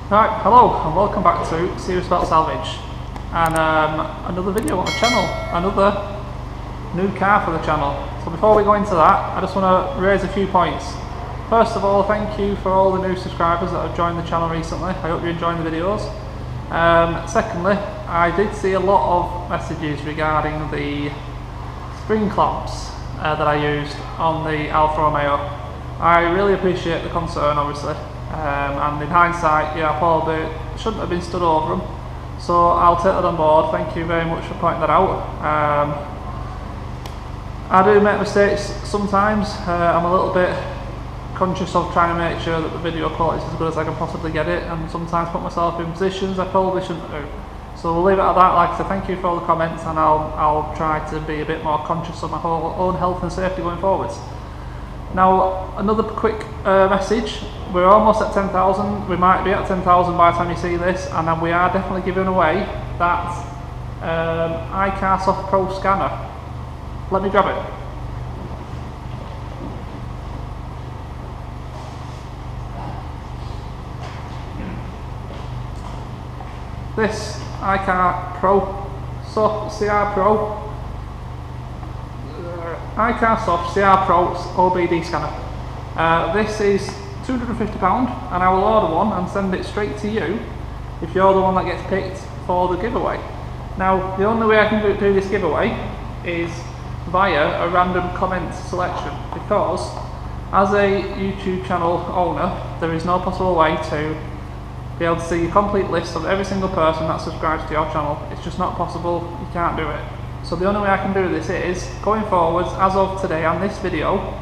Right, hello and welcome back to Serious About Salvage and another video on the channel, another new car for the channel. So before we go into that, I just want to raise a few points. First of all, thank you for all the new subscribers that have joined the channel recently. I hope you're enjoying the videos. Secondly, I did see a lot of messages regarding the spring clamps that I used on the Alfa Romeo. I really appreciate the concern, obviously. And in hindsight, yeah, I probably shouldn't have been stood over them, so I'll take that on board. Thank you very much for pointing that out. I do make mistakes sometimes. I'm a little bit conscious of trying to make sure that the video quality is as good as I can possibly get it, and sometimes put myself in positions I probably shouldn't do. So we'll leave it at that. Like I said, thank you for all the comments, and I'll try to be a bit more conscious of my own health and safety going forwards. Now, another quick message. We're almost at 10,000. We might be at 10,000 by the time you see this, and then we are definitely giving away that iCarSoft Pro scanner. Let me grab it. This iCar Pro, CR Pro, iCarSoft CR Pro OBD scanner. This is £250, and I will order one and send it straight to you if you're the one that gets picked for the giveaway. Now, the only way I can do this giveaway is via a random comment selection, because as a YouTube channel owner, there is no possible way to be able to see a complete list of every single person that subscribes to your channel. It's just not possible. You can't do it. So the only way I can do this is, going forwards, as of today on this video,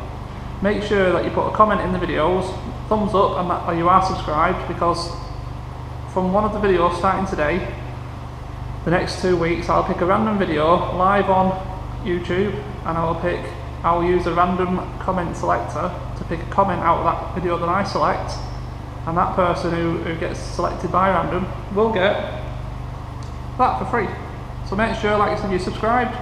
make sure that you put a comment in the videos, thumbs up, and that you are subscribed, because from one of the videos starting today, the next 2 weeks, I'll pick a random video live on YouTube, and I'll use a random comment selector to pick a comment out of that video that I select, and that person who gets selected by random will get that for free. So make sure, like I said, you're subscribed,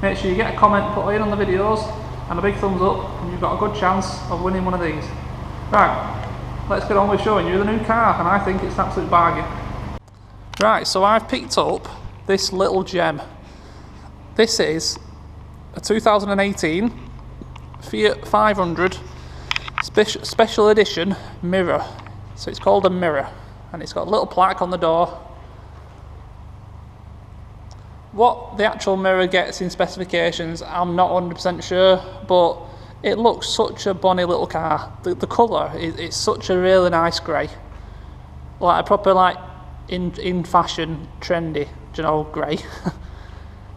make sure you get a comment put in on the videos, and a big thumbs up, and you've got a good chance of winning one of these. Right, let's get on with showing you the new car, and I think it's an absolute bargain. Right, so I've picked up this little gem. This is a 2018 Fiat 500 special edition mirror. So it's called a mirror, and it's got a little plaque on the door. What the actual mirror gets in specifications, I'm not 100% sure, but it looks such a bonny little car. The colour is such a really nice grey, like a proper, like, in fashion trendy, do you know, grey.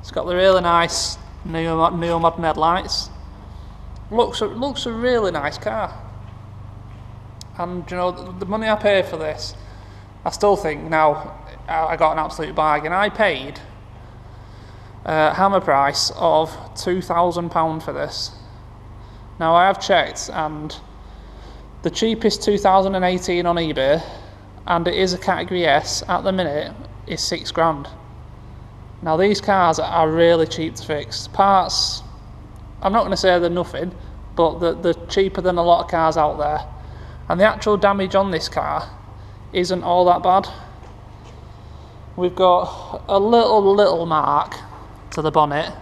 It's got the really nice neo modern headlights. Looks a really nice car, and you know, the money I paid for this, I still think now I got an absolute bargain. I paid hammer price of £2,000 for this. Now, I have checked, and the cheapest 2018 on eBay, and it is a category S at the minute, is £6,000. Now, these cars are really cheap to fix. Parts, I'm not going to say they're nothing, but they're cheaper than a lot of cars out there. And the actual damage on this car isn't all that bad. We've got a little mark to the bonnet,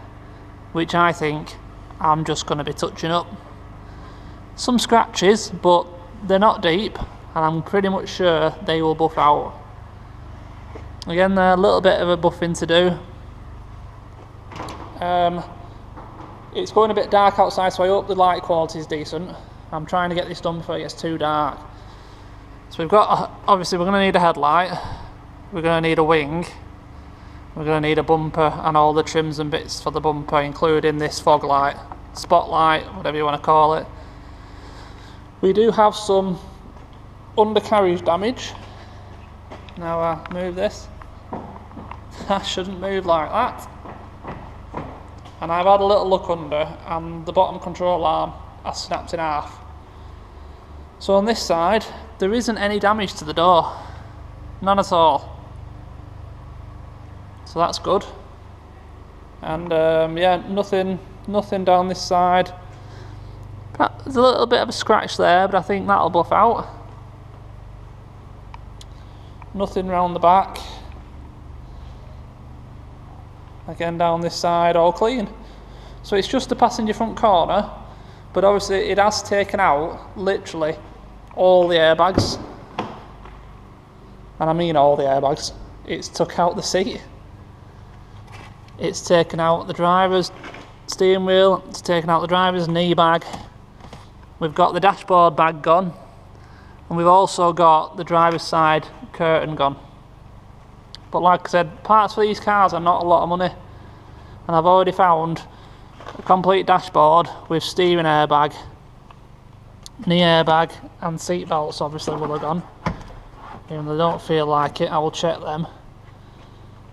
which I think I'm just going to be touching up. Some scratches, but they're not deep, and I'm pretty much sure they will buff out. Again, they're a little bit of a buffing to do. It's going a bit dark outside, so I hope the light quality is decent. I'm trying to get this done before it gets too dark. So we've got, obviously we're going to need a headlight, we're going to need a wing, we're going to need a bumper and all the trims and bits for the bumper, including this fog light, spotlight, whatever you want to call it. We do have some undercarriage damage. Now I move this. I shouldn't move like that. And I've had a little look under, and the bottom control arm has snapped in half. So on this side, there isn't any damage to the door. None at all. So that's good. And yeah, nothing down this side. There's a little bit of a scratch there, but I think that'll buff out. nothing round the back. Again, down this side, all clean. So it's just the passenger front corner, but obviously it has taken out literally all the airbags. And I mean all the airbags. It's took out the seat. It's taken out the driver's steering wheel. It's taken out the driver's knee bag. We've got the dashboard bag gone. And we've also got the driver's side curtain gone. But like I said, parts for these cars are not a lot of money. And I've already found a complete dashboard with steering airbag, knee airbag and seat belts obviously will have gone. Even though they don't feel like it, I will check them.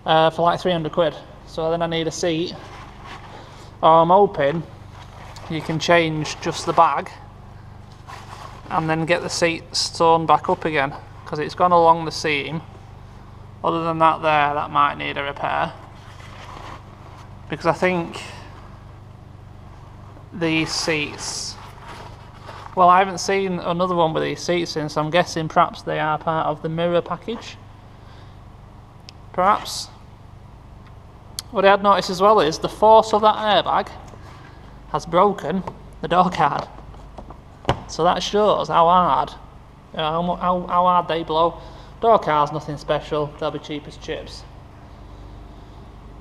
For like 300 quid. So then I need a seat. Or I'm hoping you can change just the bag and then get the seat sewn back up again, because it's gone along the seam. Other than that there, that might need a repair. Because I think these seats, well, I haven't seen another one with these seats in, so I'm guessing perhaps they are part of the mirror package. Perhaps. What I had noticed as well is the force of that airbag has broken the door card. So that shows how hard, how hard they blow. Door cards, nothing special, they'll be cheap as chips.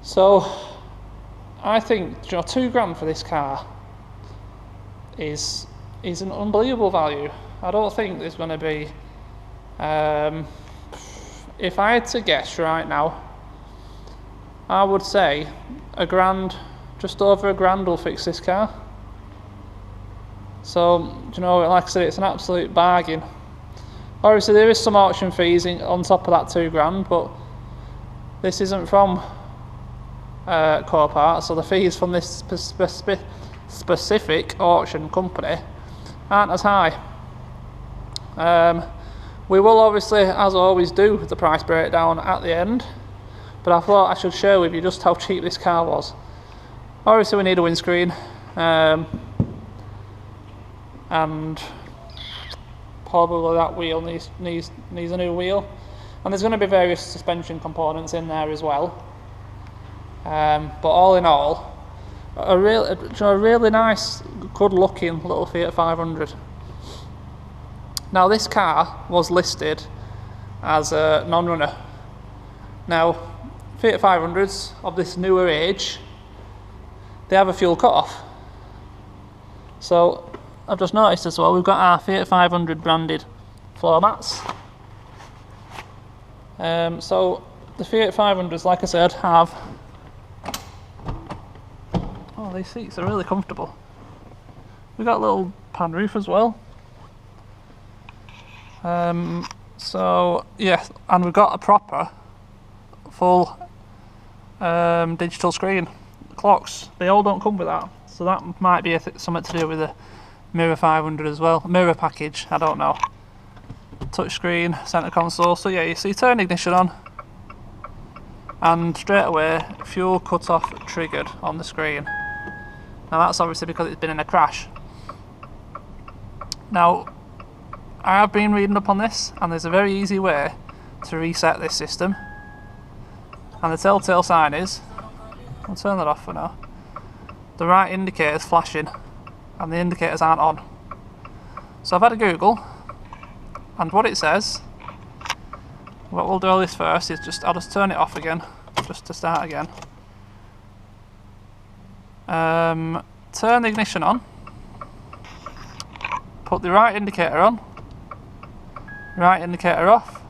So I think, you know, £2 for this car is an unbelievable value. I don't think there's going to be, if I had to guess right now, I would say £1, just over £1 will fix this car. So, you know, like I said, it's an absolute bargain. Obviously there is some auction fees on top of that £2, but this isn't from Core Parts, so the fees from this specific auction company aren't as high. We will obviously, as always, do the price breakdown at the end, but I thought I should share with you just how cheap this car was. Obviously we need a windscreen, and probably that wheel needs a new wheel, and there's going to be various suspension components in there as well. But all in all, a really nice, good looking little Fiat 500. Now this car was listed as a non-runner. Now Fiat 500s of this newer age, they have a fuel cut-off. So I've just noticed as well, we've got our Fiat 500 branded floor mats. So the Fiat 500s, like I said, have, oh, these seats are really comfortable. We've got a little pan roof as well. So yeah, and we've got a proper full digital screen. Clocks, they all don't come with that, so that might be something to do with the Mirror 500 as well. Mirror package, I don't know. Touchscreen, centre console. So yeah, you see turn ignition on, and straight away fuel cut off triggered on the screen. Now that's obviously because it's been in a crash. Now I have been reading up on this, and there's a very easy way to reset this system, and the telltale sign is, I'll turn that off for now, the right indicator's flashing and the indicators aren't on. So I've had a Google, and what it says, what we'll do all this first is I'll just turn it off again, just to start again. Turn the ignition on, put the right indicator on, right indicator off.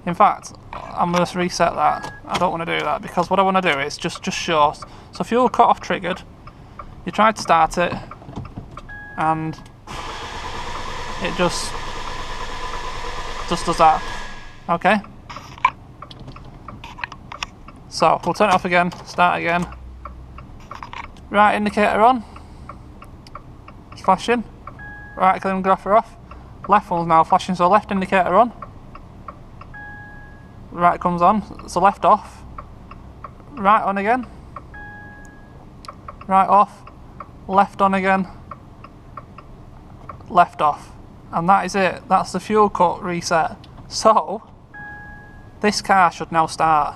In fact, I'm going to reset that. I don't want to do that, because what I want to do is just show. So fuel cut off triggered, you try to start it and it just does that. Okay, so we'll turn it off again, start again. Right indicator on, it's flashing. Right grapher off, left one's now flashing, so left indicator on, right comes on, so left off, right on again, right off, left on again, left off, and that is it. That's the fuel cut reset So this car should now start.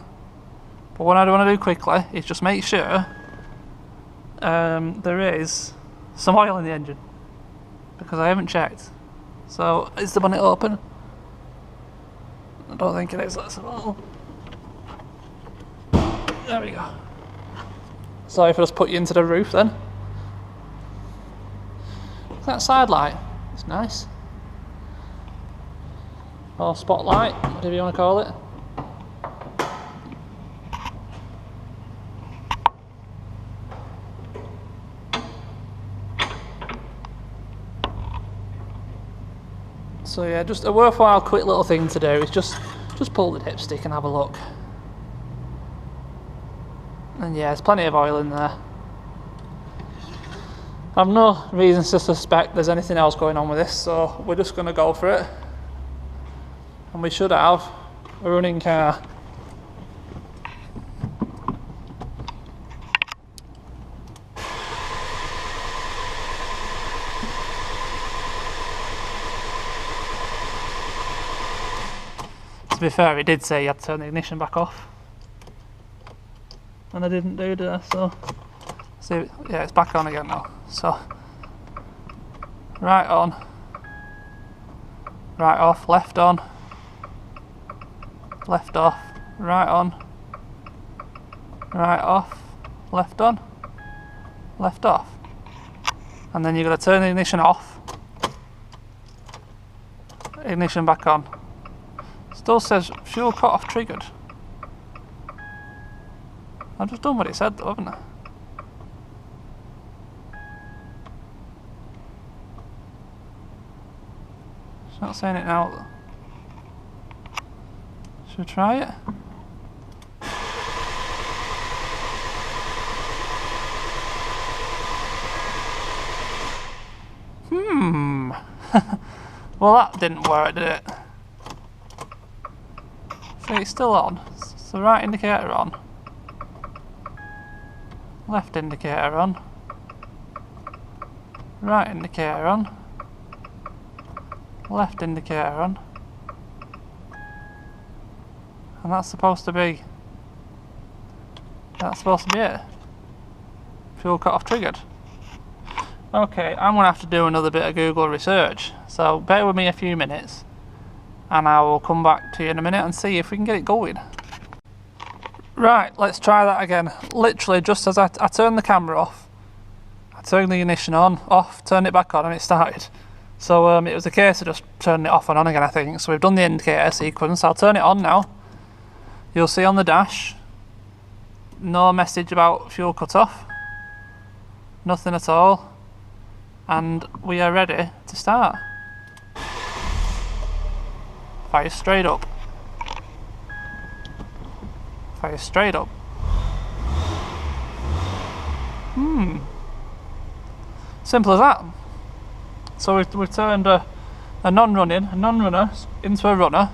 But what I want to do quickly is just make sure there is some oil in the engine, because I haven't checked. So is the bonnet open? I don't think it is. Let's have a little. There we go. So if I just put you into the roof then. That side light, it's nice. Or spotlight, whatever you want to call it. So yeah, just a worthwhile quick little thing to do is just pull the dipstick and have a look. And yeah, there's plenty of oil in there. I've no reasons to suspect there's anything else going on with this, so we're just going to go for it. And we should have a running car. To be fair, it did say you had to turn the ignition back off. And I didn't do that, so... See, yeah, it's back on again now. So, right on, right off, left on, left off, right on, right off, left on, left off. And then you're going to turn the ignition off, ignition back on. Still says fuel cut off triggered. I've just done what it said though, haven't I? It's not saying it now though. Should we try it? Well, that didn't work, did it? See, it's still on. It's the right indicator on. Left indicator on. Right indicator on. Left indicator on. And that's supposed to be... That's supposed to be it. Fuel cut off triggered. Okay, I'm going to have to do another bit of Google research. So bear with me a few minutes. And I will come back to you in a minute and see if we can get it going. Right, let's try that again. Literally just as I turned the camera off, I turned the ignition on, off, turned it back on and it started. So it was a case of just turning it off and on again, I think. So we've done the indicator sequence. I'll turn it on now. You'll see on the dash, no message about fuel cut off. Nothing at all. And we are ready to start. Fire straight up. Fire straight up. Simple as that. So we've turned a non-runner into a runner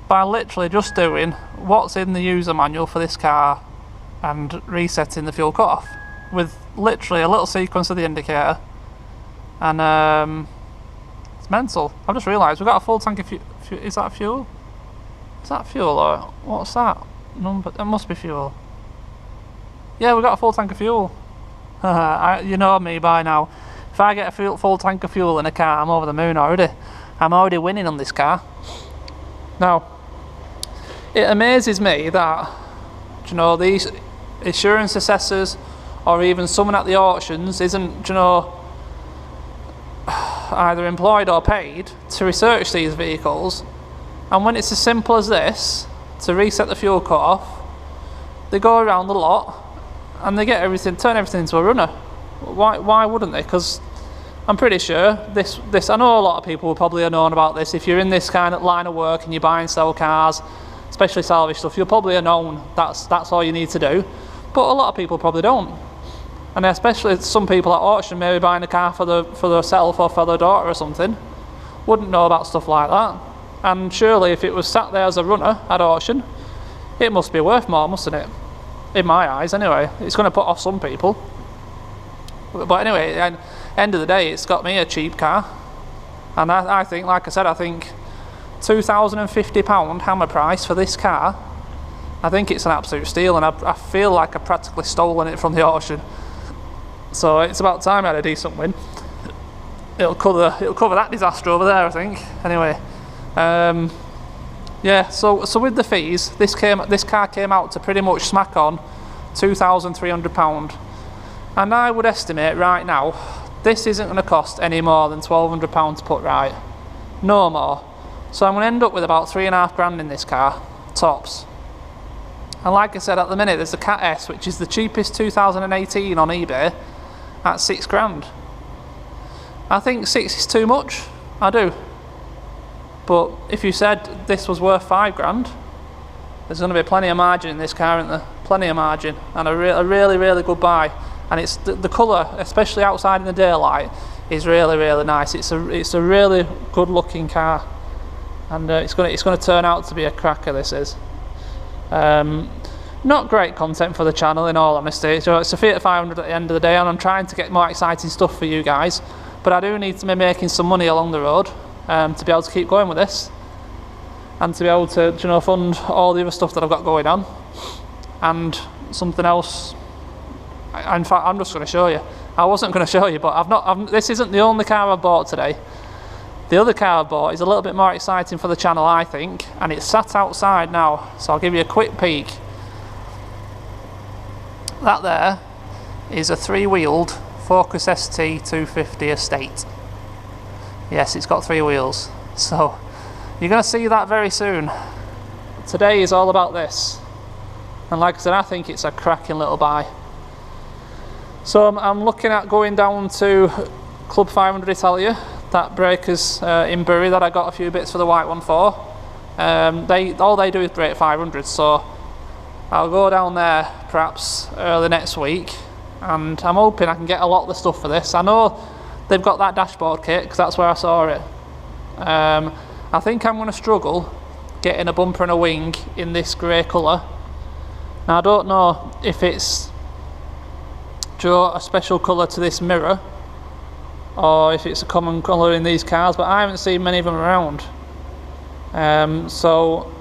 by literally just doing what's in the user manual for this car and resetting the fuel cut-off with literally a little sequence of the indicator. And it's mental. I've just realised we've got a full tank of fuel. Is that fuel? Is that fuel or what's that number? That must be fuel. Yeah, we've got a full tank of fuel. You know me by now. If I get a full tank of fuel in a car, I'm over the moon already. I'm already winning on this car. Now, it amazes me that, you know, these insurance assessors or even someone at the auctions isn't, you know, either employed or paid to research these vehicles, and when it's as simple as this to reset the fuel cut off, they go around the lot and they get everything, turn everything into a runner. Why wouldn't they? Because I'm pretty sure this I know a lot of people will probably have known about this. If you're in this kind of line of work and you buy and sell cars, especially salvage stuff, you'll probably have known that's all you need to do, but a lot of people probably don't. And especially some people at auction, maybe buying a car for themselves or for their daughter or something, wouldn't know about stuff like that. And surely if it was sat there as a runner at auction, it must be worth more, mustn't it? In my eyes anyway. It's going to put off some people. But anyway, at the end of the day, it's got me a cheap car. And I think, like I said, I think £2,050 hammer price for this car. I think it's an absolute steal, and I feel like I've practically stolen it from the auction. So it's about time I had a decent win. It'll cover that disaster over there, I think. Anyway, yeah. So with the fees, this car came out to pretty much smack on £2,300, and I would estimate right now this isn't going to cost any more than £1,200 to put right, no more. So I'm going to end up with about £3,500 in this car, tops. And like I said, at the minute there's the Cat S, which is the cheapest 2018 on eBay, at £6,000. I think 6 is too much, I do. But if you said this was worth £5,000, there's going to be plenty of margin in this car, isn't there? Plenty of margin, and a really good buy. And it's the colour, especially outside in the daylight, is really nice. It's a really good looking car, and it's going to turn out to be a cracker. This is not great content for the channel, in all honesty. So it's a Fiat 500 at the end of the day, and I'm trying to get more exciting stuff for you guys. But I do need to be making some money along the road to be able to keep going with this, and to be able to, you know, fund all the other stuff that I've got going on. And something else, in fact, I'm just going to show you. I wasn't going to show you, but this isn't the only car I've bought today. The other car I bought is a little bit more exciting for the channel, I think, and it's sat outside now, so I'll give you a quick peek. That there is a 3-wheeled Focus ST 250 Estate. Yes, it's got 3 wheels, so you're going to see that very soon. Today is all about this, and like I said, I think it's a cracking little buy. So I'm looking at going down to Club 500 Italia, that breakers in Bury that I got a few bits for the white one for. All they do is break 500, so I'll go down there perhaps early next week, and I'm hoping I can get a lot of the stuff for this. I know they've got that dashboard kit because that's where I saw it. I think I'm going to struggle getting a bumper and a wing in this grey colour. Now I don't know if it's a special colour to this mirror, or if it's a common colour in these cars, but I haven't seen many of them around. So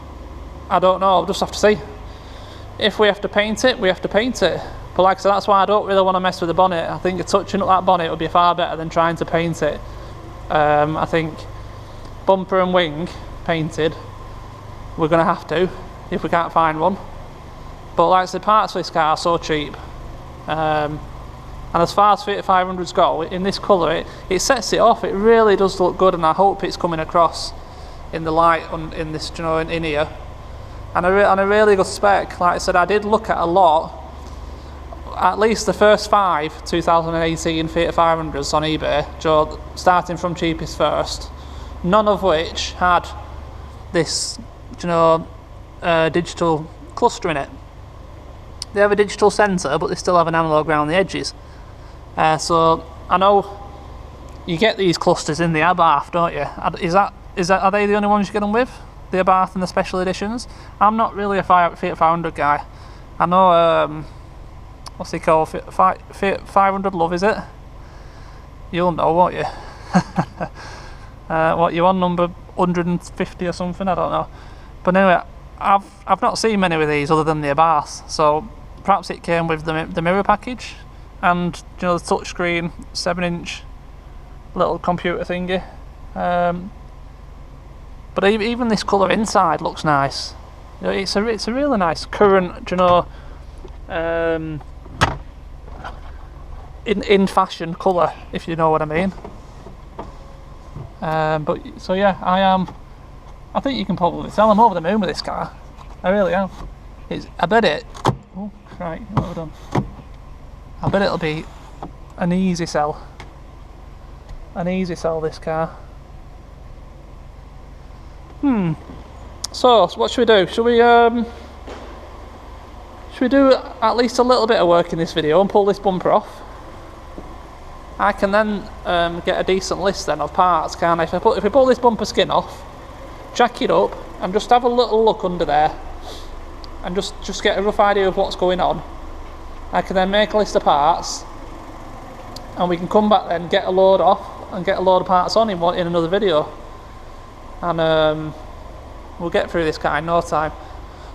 I don't know, I'll just have to see. If we have to paint it, we have to paint it. But like I said, that's why I don't really want to mess with the bonnet. I think touching up that bonnet would be far better than trying to paint it. I think bumper and wing painted, we're going to have to, if we can't find one. But like I said, parts for this car are so cheap. And as far as Fiat 500s go, in this colour, it sets it off. It really does look good, and I hope it's coming across in the light in this, you know, in here. And a really good spec. Like I said, I did look at a lot, at least the first 5 2018 Fiat 500s on eBay, starting from cheapest first, none of which had this, you know, digital cluster in it. They have a digital sensor, but they still have an analog around the edges. So I know you get these clusters in the Abarth, don't you? Are they the only ones you get them with? The Abarth and the special editions? I'm not really a Fiat 500 guy. I know, what's he called? Fiat 500 Love, is it? You'll know, won't you? What, you on number 150 or something? I don't know. But anyway, I've not seen many of these other than the Abarth, so perhaps it came with the mirror package and, you know, the touchscreen 7-inch little computer thingy. But even this colour inside looks nice. You know, it's a really nice current, you know, in fashion colour, if you know what I mean. But so yeah, I think you can probably tell I'm over the moon with this car. I really am. I bet it. Oh, right, what have I done? I bet it'll be an easy sell. An easy sell, this car. So what should we do? Should we do at least a little bit of work in this video and pull this bumper off? I can then get a decent list then of parts, can't I? If we pull this bumper skin off, jack it up, and just have a little look under there, and just get a rough idea of what's going on, I can then make a list of parts, and we can come back then, get a load off, and get a load of parts on in another video. And We'll get through this car in no time.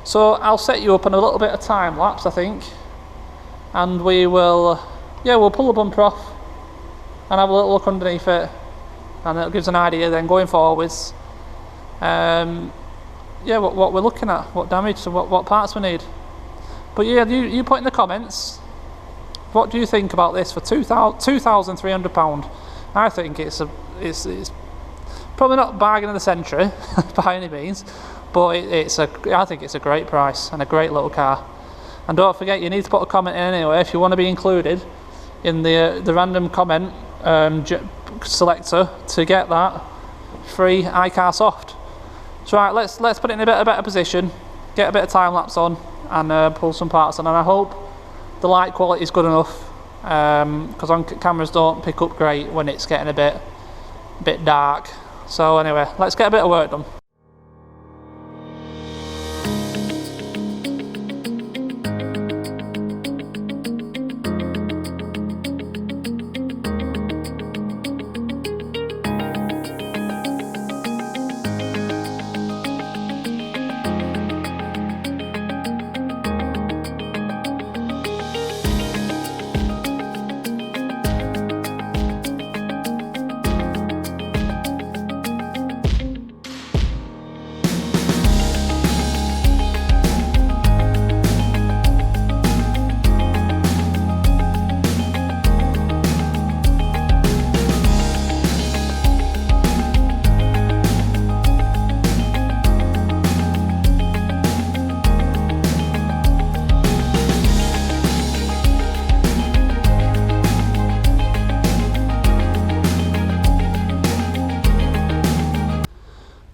So I'll set you up on a little bit of time lapse, I think, and we will, we'll pull the bumper off and have a little look underneath it, and it gives an idea then going forwards. What we're looking at, what damage and what parts we need. But yeah, you put in the comments, what do you think about this for £2,300? I think it's probably not bargain of the century by any means, but I think it's a great price and a great little car. And don't forget, you need to put a comment in anyway if you want to be included in the random comment selector to get that free iCar Soft. So right, let's put it in a better position, get a bit of time lapse on, and pull some parts on. And I hope the light quality is good enough, because on cameras don't pick up great when it's getting a bit dark. So anyway, let's get a bit of work done.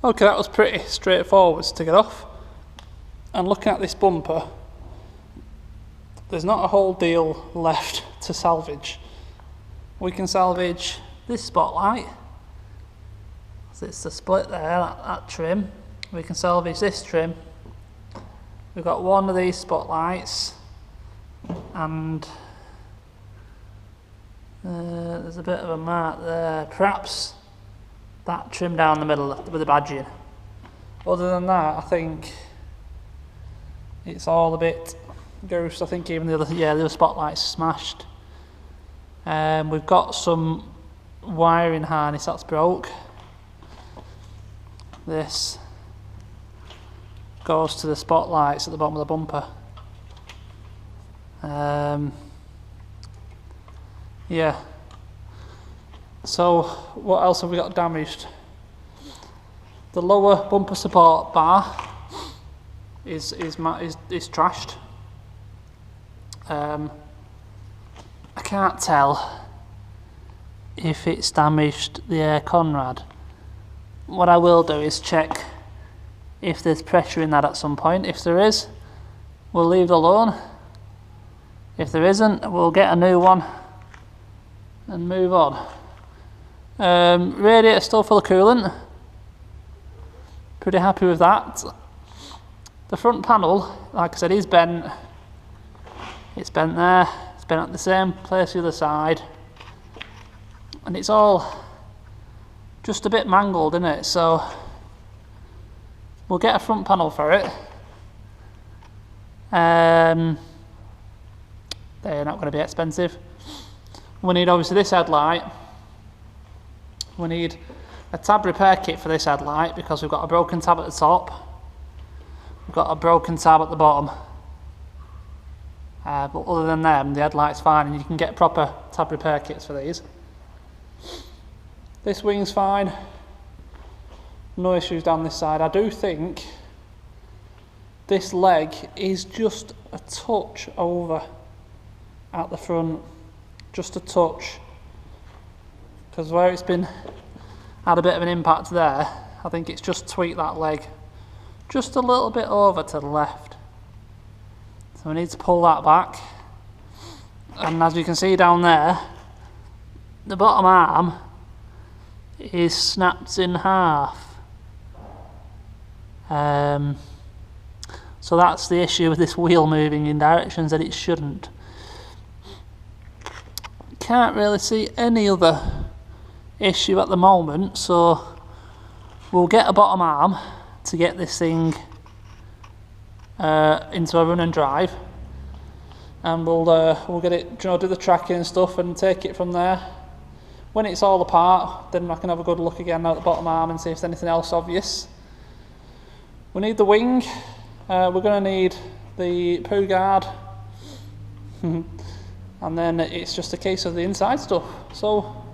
Okay, that was pretty straightforward to get off. And looking at this bumper, there's not a whole deal left to salvage. We can salvage this spotlight, so it's the split there, that trim. We can salvage this trim. We've got one of these spotlights, and there's a bit of a mark there. Perhaps that trim down the middle with the badging. Other than that, I think it's all a bit gross. I think even the other spotlight's smashed. We've got some wiring harness that's broke. This goes to the spotlights at the bottom of the bumper. So what else have we got damaged? The lower bumper support bar is trashed. I can't tell if it's damaged the air conrad. What I will do is check if there's pressure in that at some point. If there is, we'll leave it alone. If there isn't, we'll get a new one and move on. Radiator still full of coolant. Pretty happy with that. The front panel, like I said, is bent. It's bent there. It's bent at the same place the other side. And it's all just a bit mangled, isn't it? So we'll get a front panel for it. They're not going to be expensive. We need obviously this headlight. We need a tab repair kit for this headlight because we've got a broken tab at the top. We've got a broken tab at the bottom. But other than them, the headlight's fine, and you can get proper tab repair kits for these. This wing's fine. No issues down this side. I do think this leg is just a touch over at the front. Just a touch. Because where it's been had a bit of an impact there, I think it's just tweaked that leg just a little bit over to the left. So we need to pull that back. And as you can see down there, the bottom arm is snapped in half. So that's the issue with this wheel moving in directions that it shouldn't. Can't really see any other issue at the moment, so we'll get a bottom arm to get this thing into a run and drive, and we'll get it, do the tracking and stuff and take it from there. When it's all apart, then I can have a good look again at the bottom arm and see if there's anything else obvious. We need the wing, we're going to need the poo guard, and then it's just a case of the inside stuff. So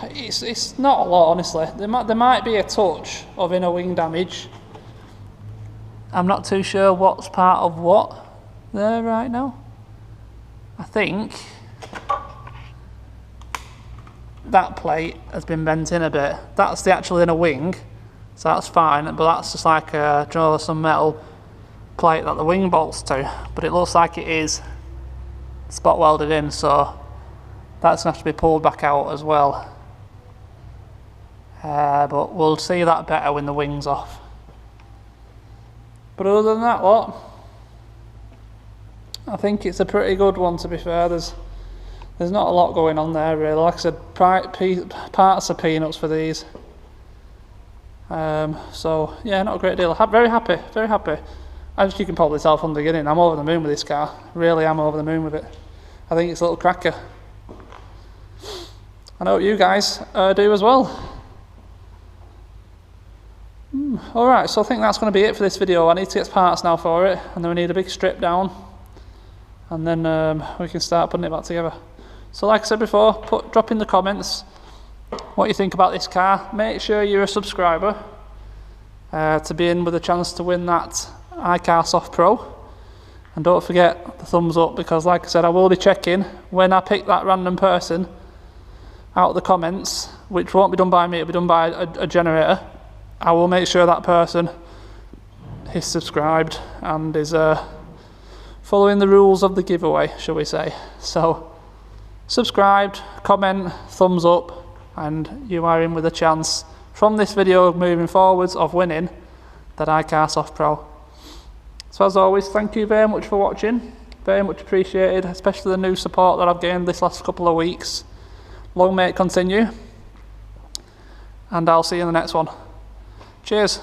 it's not a lot, honestly. There might be a touch of inner wing damage. I'm not too sure what's part of what there right now. I think that plate has been bent in a bit. That's the actual inner wing, so that's fine, but that's just like some metal plate that the wing bolts to, but it looks like it is spot welded in, so that's going to have to be pulled back out as well. But we'll see that better when the wing's off. But other than that lot, I think it's a pretty good one, to be fair. There's not a lot going on there really. Like I said, parts are peanuts for these. So yeah, not a great deal. Very happy, very happy. As you can probably tell from the beginning, I'm over the moon with this car. Really am over the moon with it. I think it's a little cracker. I know you guys do as well. Alright, so I think that's going to be it for this video. I need to get parts now for it, and then we need a big strip down, and then we can start putting it back together. So like I said before, drop in the comments what you think about this car. Make sure you're a subscriber to be in with a chance to win that iCar Soft Pro. And don't forget the thumbs up, because like I said, I will be checking when I pick that random person out of the comments, which won't be done by me, it'll be done by a generator. I will make sure that person is subscribed and is following the rules of the giveaway, shall we say. So subscribed, comment, thumbs up, and you are in with a chance from this video moving forwards of winning that iCar Soft Pro. So as always, thank you very much for watching, very much appreciated, especially the new support that I've gained this last couple of weeks. Long may it continue, and I'll see you in the next one. Cheers.